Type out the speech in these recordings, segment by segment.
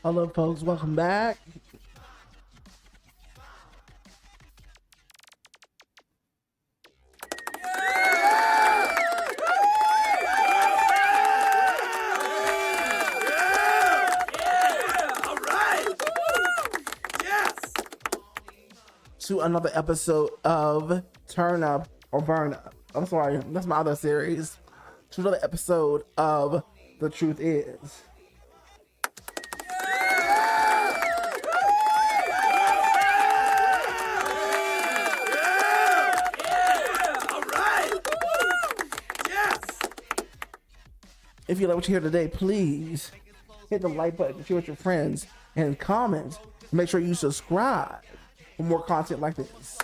Hello, folks. Welcome back. All right. Yes. To another episode of Turn Up or Burn Up. I'm sorry, that's my other series. To another episode of The Truth Is. If you like what you hear today, please hit the like button, share with your friends, and comment. Make sure you subscribe for more content like this.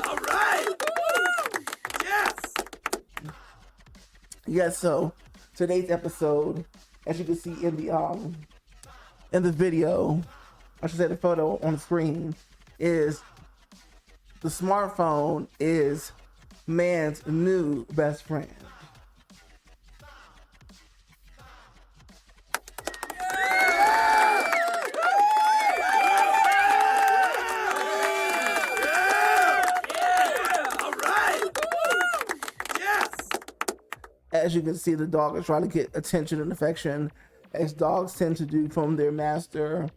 All right. Yes. Yes, so today's episode, as you can see in the video, I should say the photo on the screen, is the smartphone is man's new best friend. All right. Yes. As you can see, the dog is trying to get attention and affection, as dogs tend to do from their master,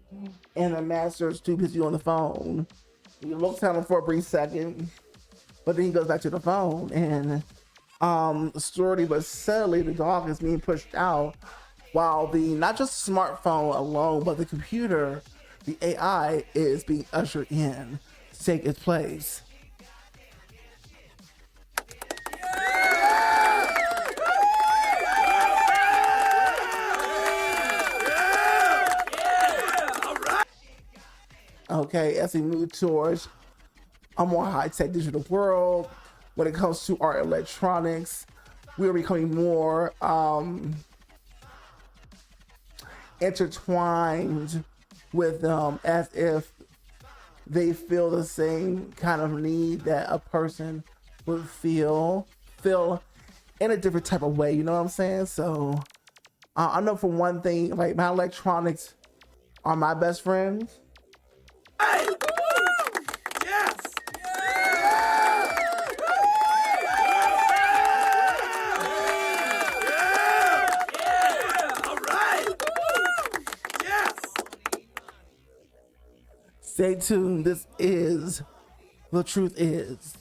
and the master is too busy on the phone. He looks at him for a brief second, but then he goes back to the phone, and slowly but steadily the dog is being pushed out, while the not just smartphone alone, but the computer, the AI, is being ushered in to take its place. Okay, as we move towards a more high-tech digital world, when it comes to our electronics, we're becoming more intertwined with them, as if they feel the same kind of need that a person would feel in a different type of way, you know what I'm saying? So I know for one thing, like, my electronics are my best friends. Hey. Yes. All right. Yes. Stay tuned. This is The Truth Is.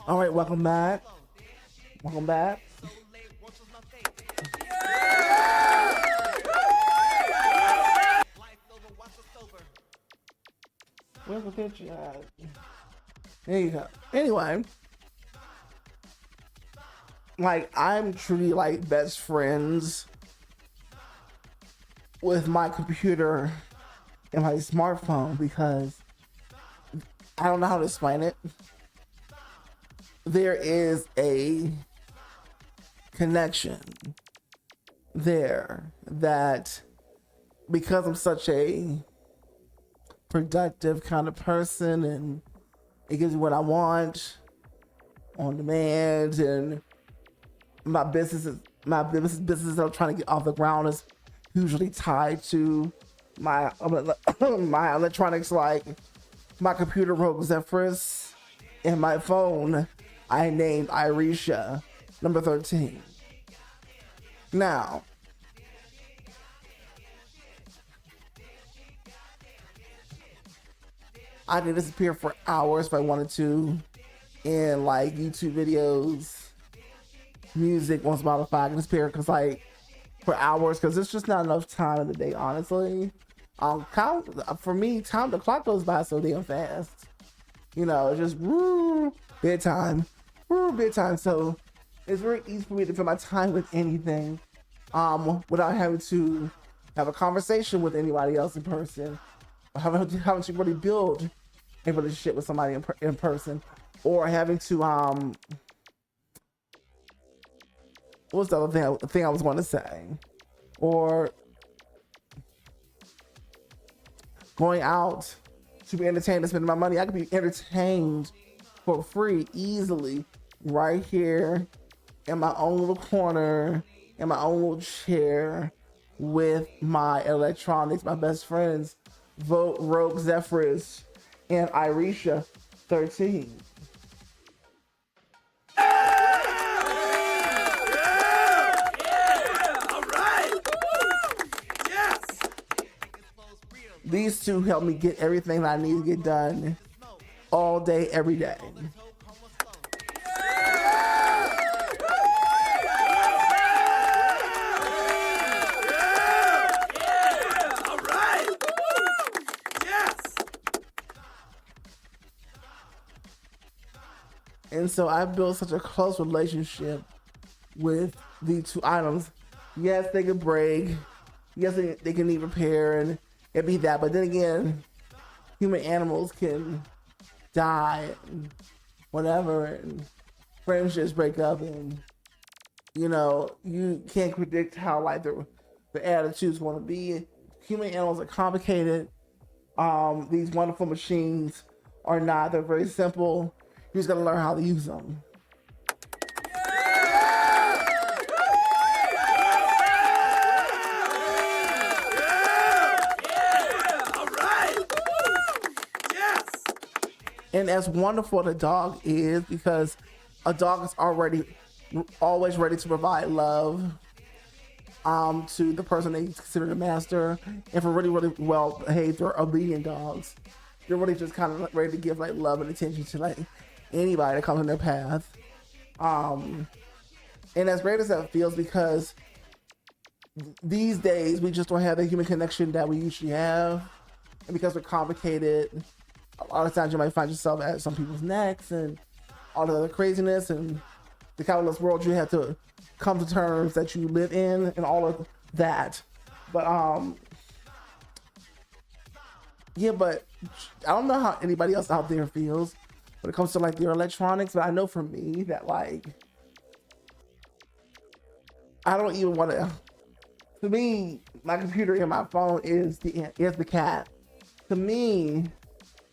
All right, welcome back. Welcome back. Where's the picture at? There you go. Anyway, like, I'm truly like best friends with my computer and my smartphone, because I don't know how to explain it. There is a connection there that, because I'm such a productive kind of person, and it gives me what I want on demand, and my business that I'm trying to get off the ground is usually tied to my my electronics, like my computer wrote Zephyrus, and my phone I named Irisha number 13. Now, I can disappear for hours if I wanted to, in like YouTube videos, music. Once in a while, if I can disappear, because like for hours, because it's just not enough time in the day, honestly. For me, the clock goes by so damn fast. You know, it's just bedtime. So it's very easy for me to fill my time with anything, without having to have a conversation with anybody else in person, or having to really build able to shit with somebody in person, or having to what's the other thing I was going to say, or going out to be entertained and spending my money. I could be entertained for free easily right here in my own little corner, in my own little chair, with my electronics, my best friends, Rogue Zephyrus and Irisha 13. These two help me get everything that I need to get done all day, every day. And so I built such a close relationship with the two items. Yes, they can break. Yes, they can need repair and it be that. But then again, human animals can die and whatever, and friendships break up, and you know, you can't predict how like the attitude's going to be. Human animals are complicated. These wonderful machines are not. They're very simple. You just gotta learn how to use them. And as wonderful as a dog is, because a dog is always ready to provide love to the person they consider the master. And for really, really well behaved or obedient dogs, they're really just kind of ready to give like love and attention to like anybody that comes in their path. And as great as that feels, because these days we just don't have the human connection that we usually have, and because we're complicated, a lot of times you might find yourself at some people's necks and all the other craziness and the capitalist world you have to come to terms that you live in and all of that. But yeah, but I don't know how anybody else out there feels when it comes to like their electronics, but I know for me that like I don't even want to. To me, my computer and my phone is the cat. To me,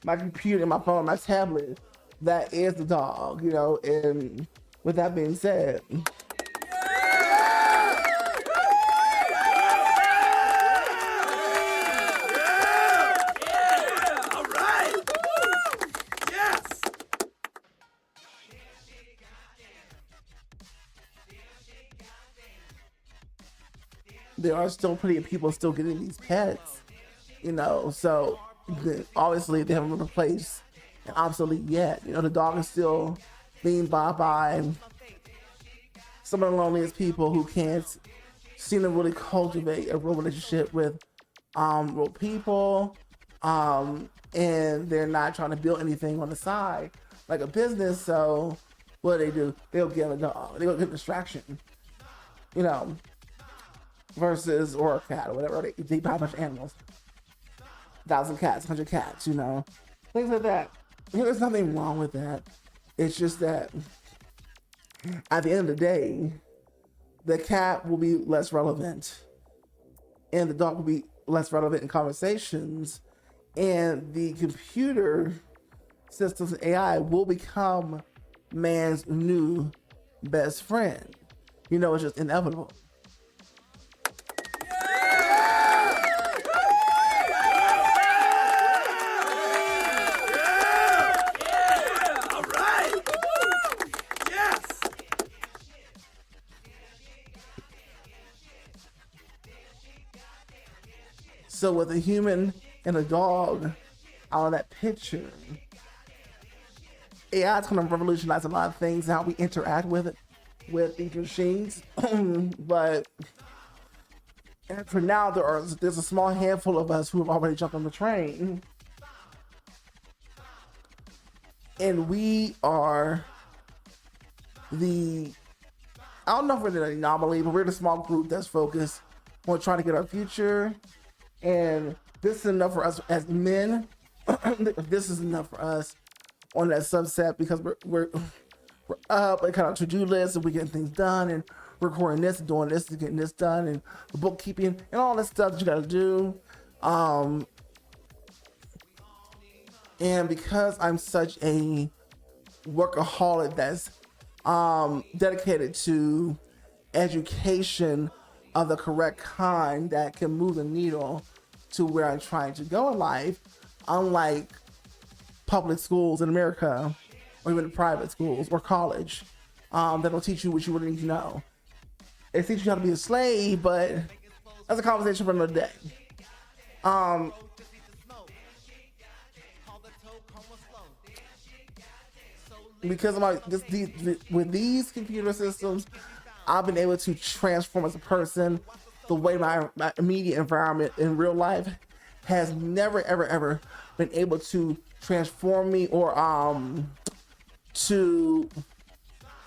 my computer and my phone, my tablet, that is the dog, you know. And with that being said, there are still plenty of people still getting these pets, you know, so obviously they haven't been replaced and obsolete yet. You know, the dog is still being bought by some of the loneliest people who can't seem to really cultivate a real relationship with real people, and they're not trying to build anything on the side like a business. So what do? They'll get a dog, they'll get a distraction, you know, versus, or a cat or whatever. They buy a bunch of animals, 1,000 cats, 100 cats, you know, things like that. There's nothing wrong with that. It's just that at the end of the day, the cat will be less relevant and the dog will be less relevant in conversations, and the computer systems and AI will become man's new best friend. You know, it's just inevitable. So with a human and a dog out of that picture, AI is going to revolutionize a lot of things, how we interact with it, with these machines. But for now, there's a small handful of us who have already jumped on the train. And we are I don't know if we're an anomaly, but we're the small group that's focused on trying to get our future. And this is enough for us as men this is enough for us on that subset because we're up and kind of to-do list and we're getting things done and recording this and doing this and getting this done and the bookkeeping and all this stuff that you got to do. And because I'm such a workaholic that's dedicated to education of the correct kind that can move the needle to where I'm trying to go in life, unlike public schools in America or even private schools or college that don't teach you what you really need to know. They teach you how to be a slave, but that's a conversation for another day. Because of with these computer systems, I've been able to transform as a person. The way my immediate environment in real life has never, ever been able to transform me or to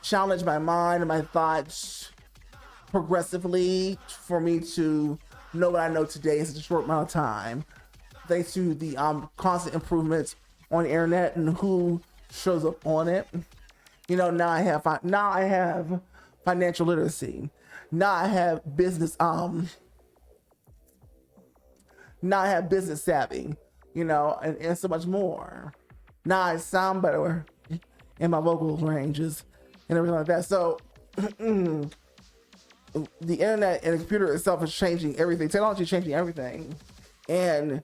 challenge my mind and my thoughts progressively for me to know what I know today in such a short amount of time. Thanks to the constant improvements on the internet and who shows up on it. You know, now I have financial literacy. Now I have business savvy, you know, and so much more. Now I sound better in my vocal ranges and everything like that. So the internet and the computer itself is changing everything. Technology is changing everything. And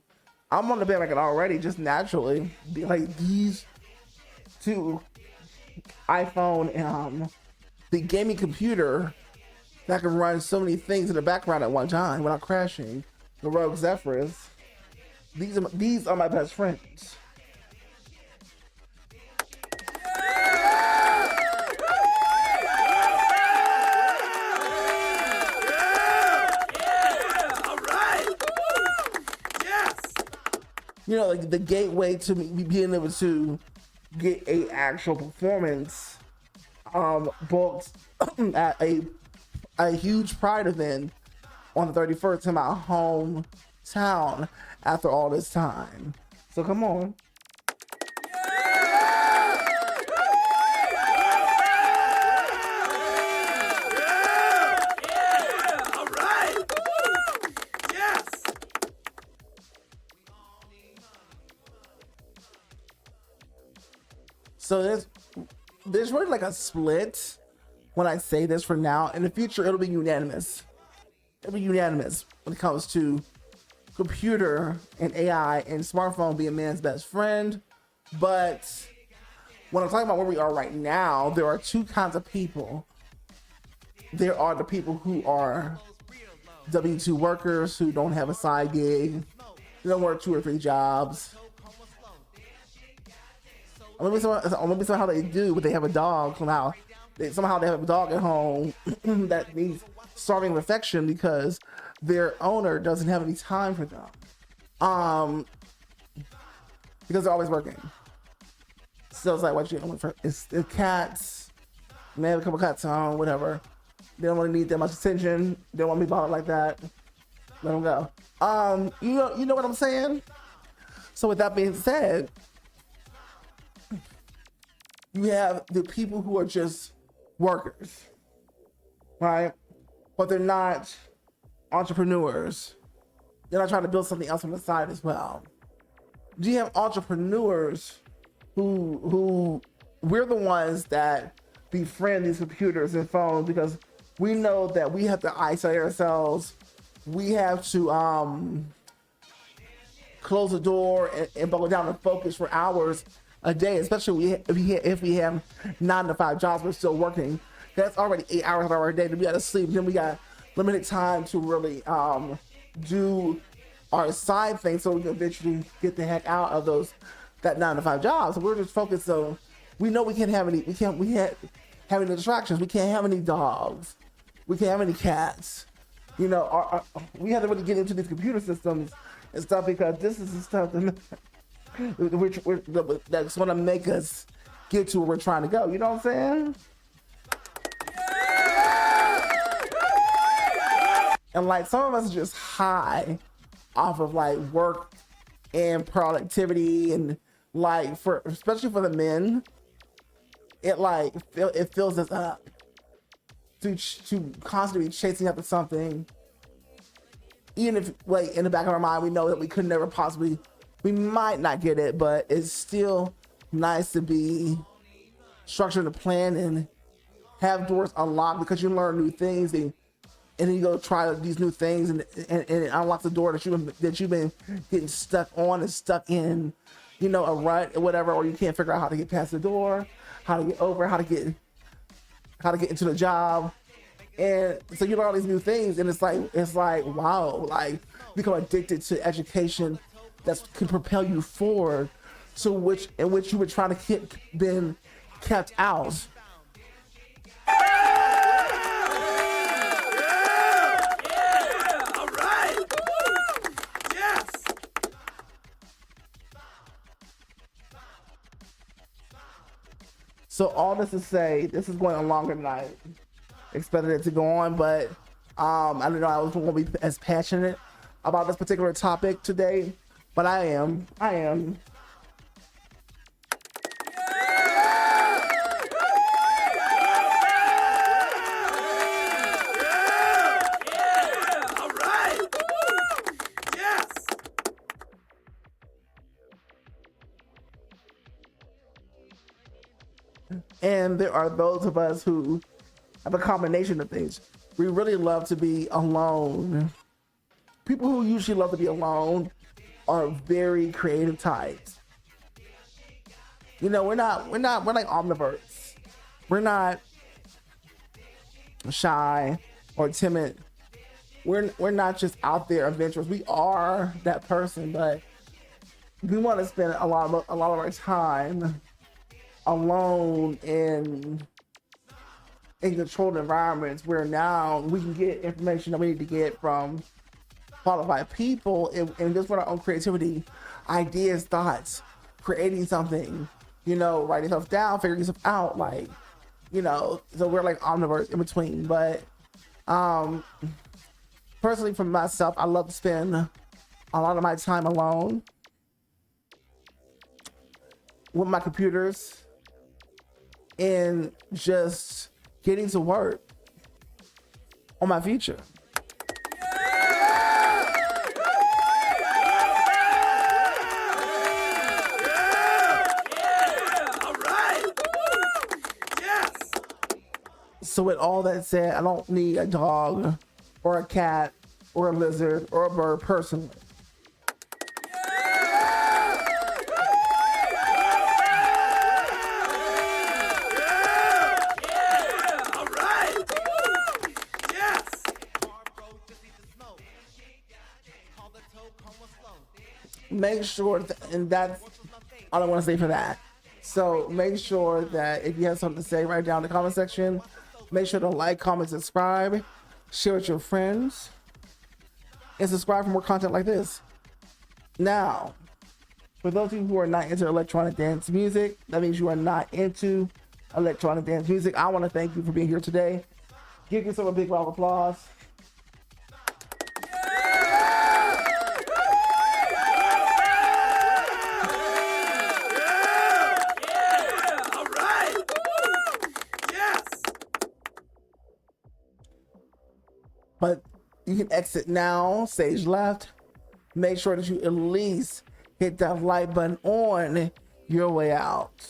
I'm on the bandwagon already, just naturally. Like these two iPhone and the gaming computer that can run so many things in the background at one time without crashing. The Rogue Zephyrs. These are my best friends. You know, like the gateway to me being able to get a actual performance booked at a huge Pride event on the 31st in my hometown after all this time. So come on. All right. Yes. So there's really like a split when I say this for now. In the future, it'll be unanimous. It'll be unanimous when it comes to computer and AI and smartphone being man's best friend. But when I'm talking about where we are right now, there are two kinds of people. There are the people who are W-2 workers who don't have a side gig. They don't work 2 or 3 jobs. Or maybe somehow they do, but they have a dog somehow. Somehow they have a dog at home that needs starving of affection because their owner doesn't have any time for them. Because they're always working. So it's like, what you want for? It's cats. They have a couple cats at home, whatever. They don't really need that much attention. They don't want to be bothered like that. Let them go. You know what I'm saying? So with that being said, you have the people who are just workers, right? But they're not entrepreneurs. They're not trying to build something else on the side as well. Do you have entrepreneurs who we're the ones that befriend these computers and phones because we know that we have to isolate ourselves. We have to close the door and buckle down and focus for hours a day, especially if we have 9 to 5 jobs, we're still working. That's already 8 hours of our day. Then we got to sleep. Then we got limited time to really do our side thing, so we can eventually get the heck out of that 9 to 5 jobs. So we're just focused. So we know we can't have any. We can't have any distractions. We can't have any dogs. We can't have any cats. You know, we have to really get into these computer systems and stuff because this is the stuff that's going to make us get to where we're trying to go. You know what I'm saying? And like some of us are just high off of like work and productivity, and like for especially for the men, it fills us up to constantly be chasing after something, even if like in the back of our mind we know that we could never possibly, we might not get it, but it's still nice to be structured a plan and have doors unlocked, because you learn new things, and then you go try these new things, and it unlocks the door that you've been getting stuck on and stuck in, you know, a rut or whatever, or you can't figure out how to get past the door, how to get over, how to get into the job. And so you learn all these new things, and it's like wow, like become addicted to education that can propel you forward, to which you were trying to been kept out. All right. Woo! Yes. So all this to say, this is going on longer than I expected it to go on, but I don't know I was going to be as passionate about this particular topic today, but I am. All right. Woo! Yes. And there are those of us who have a combination of things. We really love to be alone. People who usually love to be alone are very creative types. You know, we're like omniverts. We're not shy or timid. We're not just out there adventurous. We are that person, but we want to spend a lot of our time alone in controlled environments, where now we can get information that we need to get from qualified people, and just with our own creativity, ideas, thoughts, creating something, you know, writing stuff down, figuring stuff out, like, you know, so we're like omniverse in between. But personally for myself, I love to spend a lot of my time alone with my computers and just getting to work on my future. All right. Woo! Yes. So with all that said, I don't need a dog or a cat or a lizard or a bird personally. All right. Woo! Yes. Make sure and that's all I want to say for that. So make sure that if you have something to say, write down in the comment section. Make sure to like, comment, subscribe, share with your friends, and subscribe for more content like this. Now, for those of you who are not into electronic dance music, that means you are not into electronic dance music, I want to thank you for being here today. Give yourself a big round of applause. All right. Woo! Yes. But you can exit now, stage left. Make sure that you at least hit that like button on your way out.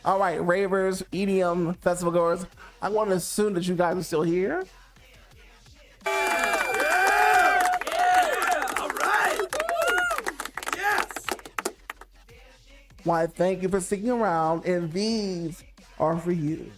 All right, ravers, EDM festival goers, I want to assume that you guys are still here. All right. Woo! Yes. Why, thank you for sticking around, and these are for you.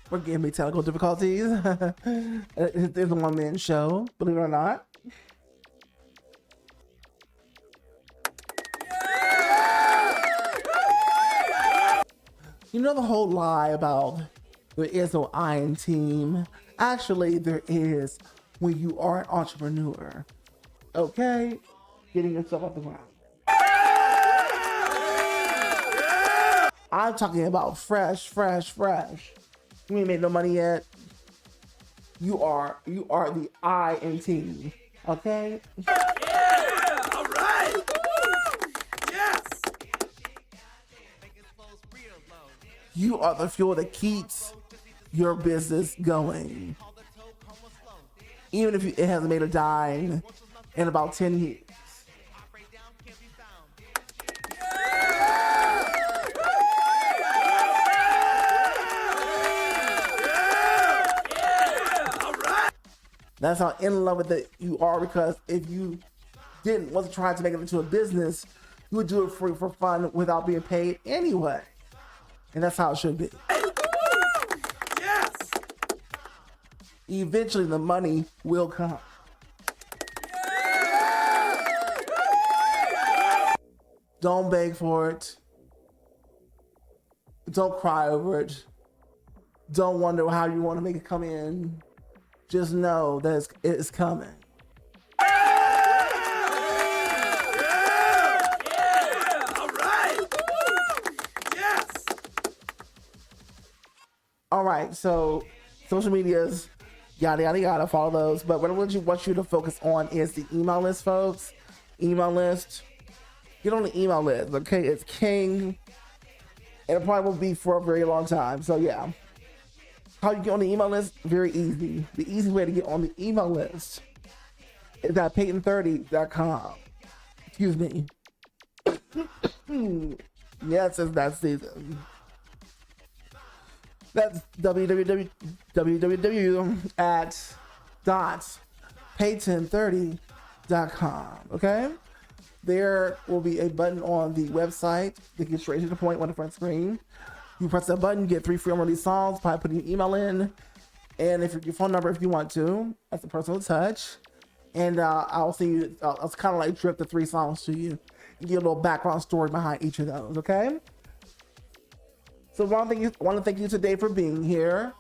Forgive me, technical difficulties. There's a one-man show, believe it or not. You know the whole lie about there is no I in team? Actually, there is when you are an entrepreneur. Okay? Getting yourself off the ground. I'm talking about fresh. You ain't made no money yet. You are the I in team. Okay? Yeah! All right! Woo! Yes! You are the fuel that keeps your business going. Even if it hasn't made a dime in about 10 years. That's how in love with it you are, because if you wasn't trying to make it into a business, you would do it for fun without being paid anyway. And that's how it should be. Yes! Eventually the money will come. Don't beg for it. Don't cry over it. Don't wonder how you want to make it come in. Just know that it's coming. All right! Woo! Yes! All right, so social medias, yada, follow those. But what I want you to focus on is the email list, folks. Email list. Get on the email list, okay? It's king. And it probably will be for a very long time. So, yeah. How you get on the email list? Very easy. The easy way to get on the email list is at Peyton30.com. Excuse me. Yes, it's that season. That's www at Peyton30.com. Okay? There will be a button on the website that gets straight to the point on the front screen. You press that button, you get 3 free unreleased songs by putting your email in, and if your phone number if you want to, as a personal touch. And I'll see you. I'll kind of like drip the 3 songs to you and give a little background story behind each of those. Okay. So I want to thank you today for being here,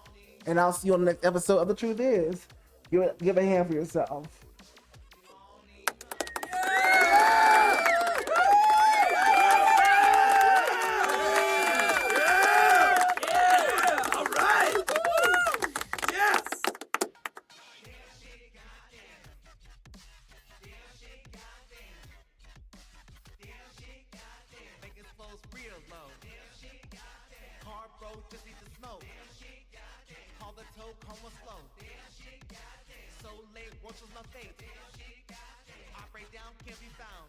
and I'll see you on the next episode of The Truth Is. Give a hand for yourself. Car broke, just need to smoke. Call the tow, come on slow. So late, watch was my fate. Operate down, can't be found.